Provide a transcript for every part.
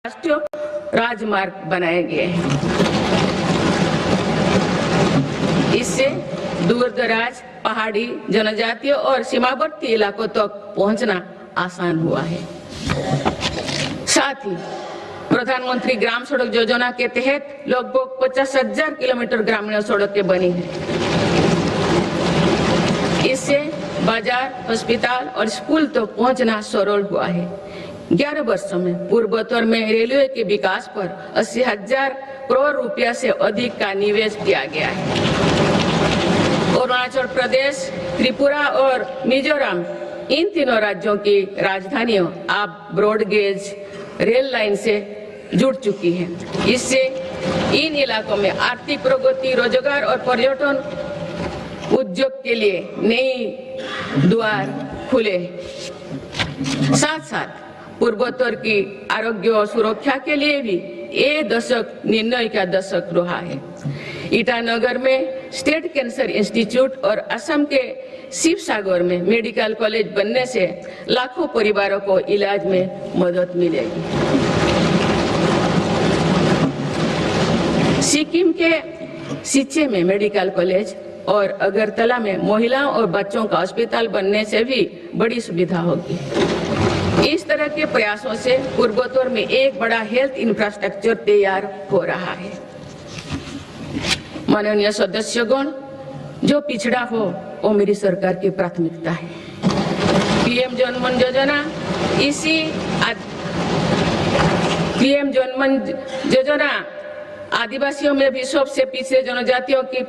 राष्ट्रीय राजमार्ग बनाए गए हैं। इससे दूर दराज, पहाड़ी, जनजातीय और सीमावर्ती इलाकों तक पहुंचना आसान हुआ है। साथ ही प्रधानमंत्री ग्राम सड़क योजना के तहत लगभग 50,000 किलोमीटर ग्रामीण सड़कें बनी हैं। इससे बाजार, अस्पताल और स्कूल तक पहुंचना सरल हुआ है। 11 वर्षों में पूर्वोत्तर में रेलवे के विकास पर 80,000 करोड़ रुपया से अधिक का निवेश किया गया है। अरुणाचल प्रदेश, त्रिपुरा और मिजोरम, इन तीनों राज्यों की राजधानियां अब ब्रॉड गेज रेल लाइन से जुड़ चुकी है। इससे इन इलाकों में आर्थिक प्रगति, रोजगार और पर्यटन उद्योग के लिए नई द्वार खुले। साथ साथ पूर्वोत्तर की आरोग्य और सुरक्षा के लिए भी ये दशक निर्णय का दशक रहा है। ईटानगर में स्टेट कैंसर इंस्टीट्यूट और असम के शिवसागर में मेडिकल कॉलेज बनने से लाखों परिवारों को इलाज में मदद मिलेगी। सिक्किम के सिच्चे में मेडिकल कॉलेज और अगरतला में महिलाओं और बच्चों का अस्पताल बनने से भी बड़ी सुविधा होगी। इस तरह के प्रयासों से पूर्वोत्तर में एक बड़ा हेल्थ इंफ्रास्ट्रक्चर तैयार हो रहा है। माननीय सदस्यगण, जो पिछड़ा हो वो मेरी सरकार की प्राथमिकता है। पीएम जनमन योजना, पीएम जनमन योजना आदिवासियों में भी सबसे पिछड़े जनजातियों की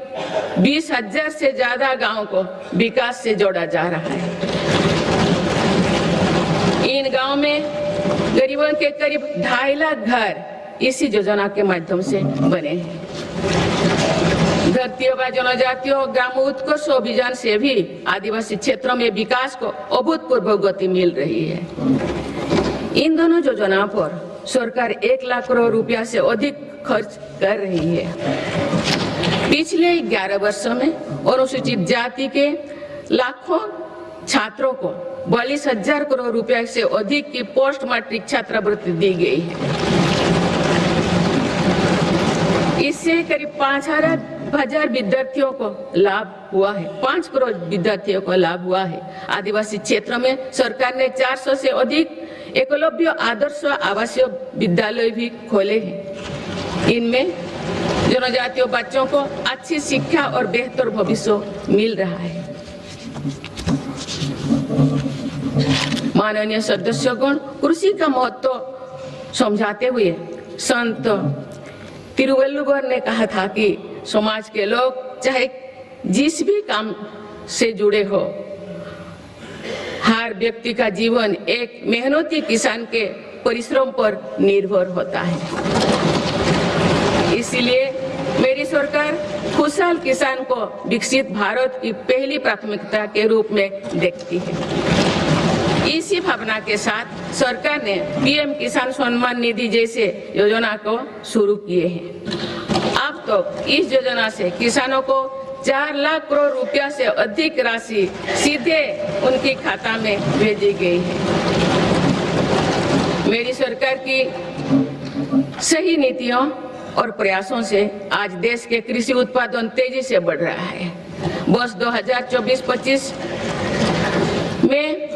20,000 से ज्यादा गांवों को विकास से जोड़ा जा रहा है। इन गांव में गरीबों के करीब 2.5 लाख घर इसी योजना के माध्यम से बने हैं। धरती आबा जनजातियों ग्राम उत्कर्ष अभियान से भी आदिवासी क्षेत्रों में विकास को अभूतपूर्व गति मिल रही है। इन दोनों योजनाओं पर सरकार 1 लाख करोड़ रुपया से अधिक खर्च कर रही है। पिछले 11 वर्षों में अनुसूचित जाति के लाखों छात्रों को 42,000 करोड़ रुपया से अधिक की पोस्ट मैट्रिक छात्रवृत्ति दी गई है। इससे करीब 5,000 विद्यार्थियों को लाभ हुआ है। 5 करोड़ विद्यार्थियों को लाभ हुआ है। आदिवासी क्षेत्रों में सरकार ने 400 से अधिक एकलव्य आदर्श आवासीय विद्यालय भी खोले हैं। इनमें जनजातीय बच्चों को अच्छी शिक्षा और बेहतर भविष्य मिल रहा है। माननीय सदस्यगण, कृषि का महत्व समझाते हुए संत तिरुवल्लुवर ने कहा था कि समाज के लोग चाहे जिस भी काम से जुड़े हो, हर व्यक्ति का जीवन एक मेहनती किसान के परिश्रम पर निर्भर होता है। इसलिए मेरी सरकार खुशहाल किसान को विकसित भारत की पहली प्राथमिकता के रूप में देखती है। इसी भावना के साथ सरकार ने पीएम किसान सम्मान निधि जैसे योजना को शुरू किए हैं। अब तो इस योजना से किसानों को 4 लाख करोड़ रुपया से अधिक राशि सीधे उनके खाता में भेजी गई है। मेरी सरकार की सही नीतियों और प्रयासों से आज देश के कृषि उत्पादन तेजी से बढ़ रहा है। वर्ष 2024-25 में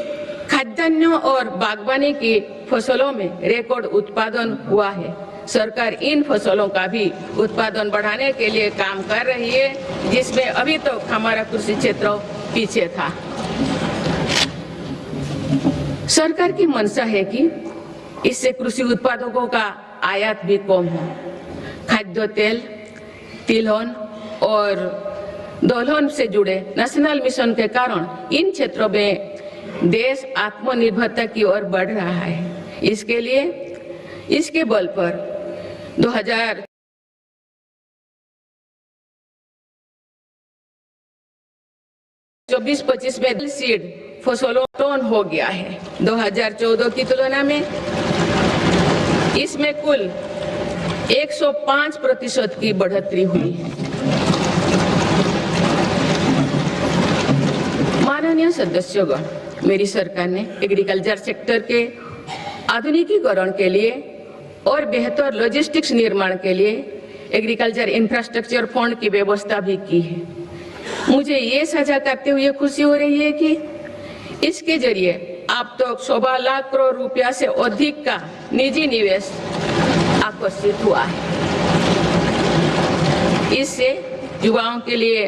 खाद्यान्न और बागवानी की फसलों में रिकॉर्ड उत्पादन हुआ है। सरकार इन फसलों का भी उत्पादन बढ़ाने के लिए काम कर रही है, जिसमें अभी तो हमारा कृषि क्षेत्र पीछे था। सरकार की मंशा है कि इससे कृषि उत्पादकों का आयात भी कम हो। खाद्य तेल, तिलहन और दलहन से जुड़े नेशनल मिशन के कारण इन क्षेत्रों में देश आत्मनिर्भरता की ओर बढ़ रहा है। इसके लिए इसके बल पर 2024-25 में सीड फसलों टन हो गया है। 2014 की तुलना में इसमें कुल 105% की बढ़ोतरी हुई है। माननीय सदस्यगण, मेरी सरकार ने एग्रीकल्चर सेक्टर के आधुनिकीकरण के लिए और बेहतर लॉजिस्टिक्स निर्माण के लिए एग्रीकल्चर इंफ्रास्ट्रक्चर फंड की व्यवस्था भी की है। मुझे ये साझा करते हुए खुशी हो रही है कि इसके जरिए अब तो 1.25 लाख करोड़ रुपया से अधिक का निजी निवेश आकर्षित हुआ है। इससे युवाओं के लिए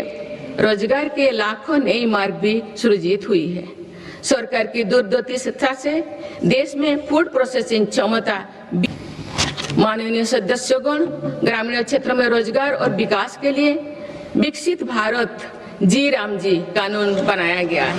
रोजगार के लाखों नए मार्ग भी सृजित हुई है। सरकार की दूरदर्शिता से देश में फूड प्रोसेसिंग क्षमता। माननीय सदस्यगण, ग्रामीण क्षेत्र में रोजगार और विकास के लिए विकसित भारत जी राम जी कानून बनाया गया है।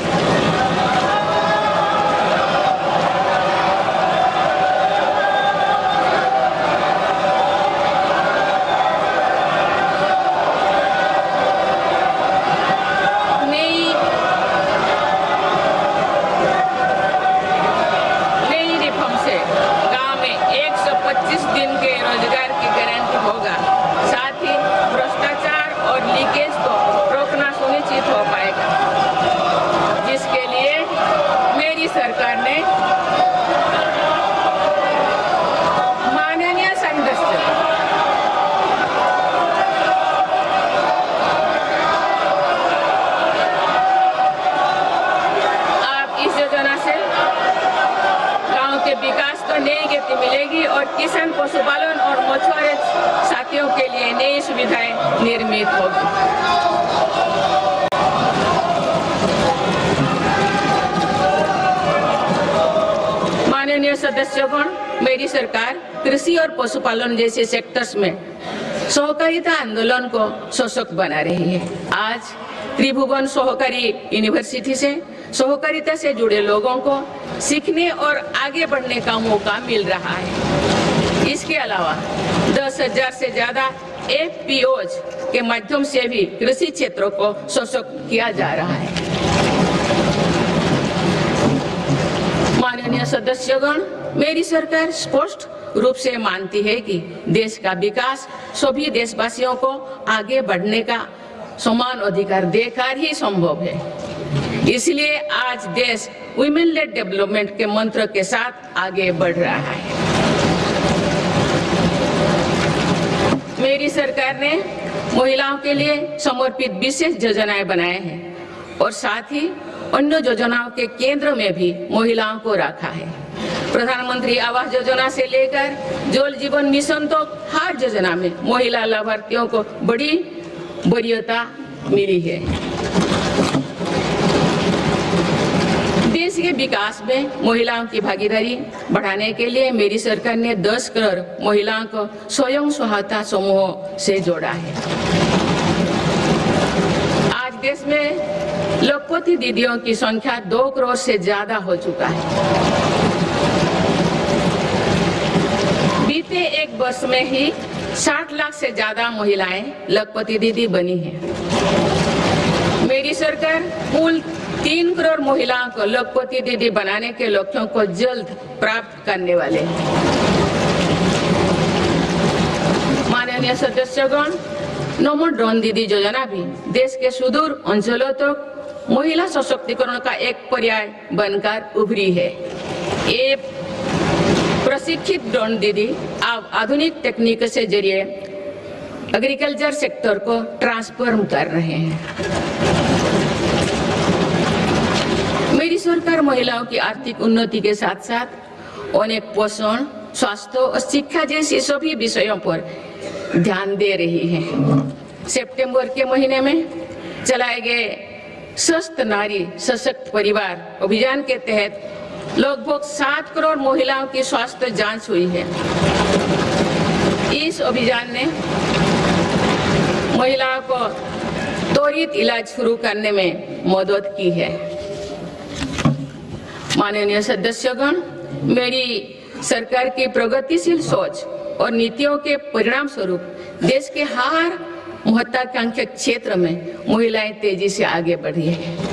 मिलेगी और किसान, पशुपालन और मछुआरे साथियों के लिए नई सुविधाएं निर्मित होगी। माननीय सदस्यगण, मेरी सरकार कृषि और पशुपालन जैसे सेक्टर्स में सहकारिता आंदोलन को सशक्त बना रही है। आज त्रिभुवन सहकारी यूनिवर्सिटी से सहकारिता से जुड़े लोगों को सीखने और आगे बढ़ने का मौका मिल रहा है। इसके अलावा 10,000 से ज्यादा FPOs के माध्यम से भी कृषि क्षेत्रों को सशक्त किया जा रहा है। माननीय सदस्यगण, मेरी सरकार स्पष्ट रूप से मानती है कि देश का विकास सभी देशवासियों को आगे बढ़ने का समान अधिकार देकर ही संभव है। इसलिए आज देश वुमेन लेड डेवलपमेंट के मंत्र के साथ आगे बढ़ रहा है। मेरी सरकार ने महिलाओं के लिए समर्पित विशेष योजनाएं बनाए हैं और साथ ही अन्य योजनाओं के केंद्र में भी महिलाओं को रखा है। प्रधानमंत्री आवास योजना से लेकर जल जीवन मिशन तक हर योजना में महिला लाभार्थियों को बड़ी वरीयता मिली है। देश के विकास में महिलाओं की भागीदारी बढ़ाने के लिए मेरी सरकार ने 10 करोड़ महिलाओं को स्वयं सहायता समूहों से जोड़ा है। आज देश में लखपति दीदियों की संख्या 2 करोड़ से ज्यादा हो चुका है। बीते एक वर्ष में ही 60 लाख से ज्यादा महिलाएं लखपति दीदी बनी हैं। मेरी सरकार कुल 3 करोड़ महिलाओं को लखपति दीदी बनाने के लक्ष्यों को जल्द प्राप्त करने वाले हैं। माननीय सदस्यगण, नमो ड्रोन दीदी योजना भी देश के सुदूर अंचलों तक महिला सशक्तिकरण का एक पर्याय बनकर उभरी है। ये प्रशिक्षित ड्रोन दीदी अब आधुनिक तकनीक से जरिए एग्रीकल्चर सेक्टर को ट्रांसफॉर्म कर रहे हैं। मेरी सरकार महिलाओं की आर्थिक उन्नति के साथ साथ अनेक पोषण, स्वास्थ्य और शिक्षा जैसी सभी विषयों पर ध्यान दे रही है। सितंबर के महीने में चलाए गए स्वस्थ नारी सशक्त परिवार अभियान के तहत लगभग 7 करोड़ महिलाओं की स्वास्थ्य जांच हुई है। इस अभियान ने महिलाओं को त्वरित इलाज शुरू करने में मदद की है। माननीय सदस्यगण, मेरी सरकार की प्रगतिशील सोच और नीतियों के परिणाम स्वरूप देश के हर महत्वाकांक्षी क्षेत्र में महिलाएं तेजी से आगे बढ़ी है।